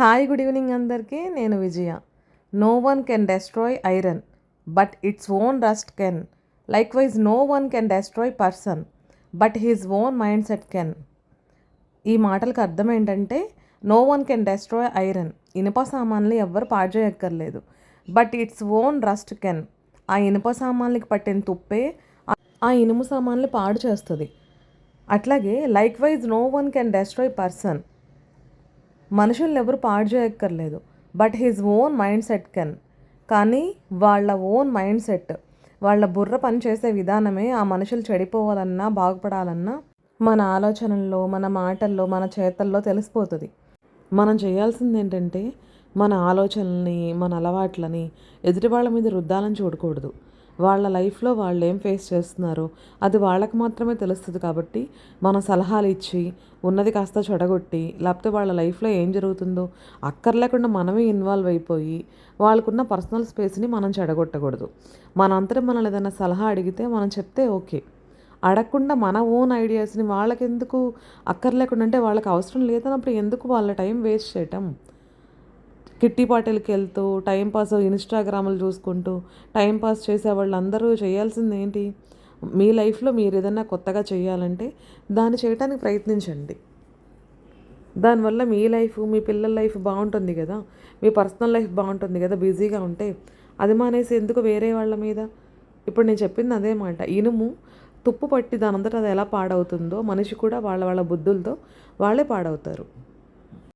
Hi good evening అందరికీ. నేను Vijaya. No one can destroy iron but its own rust can. Likewise no one can destroy person but his own mind set can. ఈ మాటలకు అర్థం ఏంటంటే, no one can destroy iron, ఇనుప సామాన్లు ఎవ్వరు పాడు చేయక్కర్లేదు. But its own rust can, ఆ ఇనుప సామాన్లకి పట్టిన తుప్పే ఆ ఇనుము సామాన్లు పాడు చేస్తుంది. అట్లాగే likewise no one can destroy person, మనుషుల్ని ఎవరు పాడు చేయక్కర్లేదు. But his own mind set can, కానీ వాళ్ళ ఓన్ మైండ్ సెట్, వాళ్ళ బుర్ర పనిచేసే విధానమే ఆ మనుషులు చెడిపోవాలన్నా బాగుపడాలన్నా మన ఆలోచనల్లో, మన మాటల్లో, మన చేతల్లో తెలిసిపోతుంది. మనం చేయాల్సింది ఏంటంటే, మన ఆలోచనల్ని, మన అలవాట్లని ఎదుటి వాళ్ళ మీద రుద్దాలని చూడకూడదు. వాళ్ళ లైఫ్లో వాళ్ళు ఏం ఫేస్ చేస్తున్నారో అది వాళ్ళకి మాత్రమే తెలుస్తుంది. కాబట్టి మనం సలహాలు ఇచ్చి ఉన్నది కాస్త చెడగొట్టి, లేకపోతే వాళ్ళ లైఫ్లో ఏం జరుగుతుందో అక్కర్లేకుండా మనమే ఇన్వాల్వ్ అయిపోయి వాళ్ళకున్న పర్సనల్ స్పేస్ని మనం చెడగొట్టకూడదు. మనంతటా మనల్ని ఏదైనా సలహా అడిగితే మనం చెప్తే ఓకే, అడగకుండా మన ఓన్ ఐడియాస్ని వాళ్ళకెందుకు అక్కర్లేకుండా, అంటే వాళ్ళకి అవసరం లేదన్నప్పుడు ఎందుకు వాళ్ళ టైం వేస్ట్ చేయటం. కిట్టి పార్టీలకి వెళ్తూ టైంపాస్ ఇన్స్టాగ్రాములు చూసుకుంటూ టైంపాస్ చేసే వాళ్ళందరూ చేయాల్సింది ఏంటి? మీ లైఫ్లో మీరు ఏదైనా కొత్తగా చేయాలంటే దాన్ని చేయడానికి ప్రయత్నించండి. దానివల్ల మీ లైఫ్, మీ పిల్లల లైఫ్ బాగుంటుంది కదా, మీ పర్సనల్ లైఫ్ బాగుంటుంది కదా. బిజీగా ఉంటే అది మానేసి ఎందుకు వేరే వాళ్ళ మీద. ఇప్పుడు నేను చెప్పింది అదే మాట. ఇనుము తుప్పు పట్టి దానంతట అది ఎలా పాడవుతుందో మనిషి కూడా వాళ్ళ వాళ్ళ బుద్ధులతో వాళ్ళే పాడవుతారు.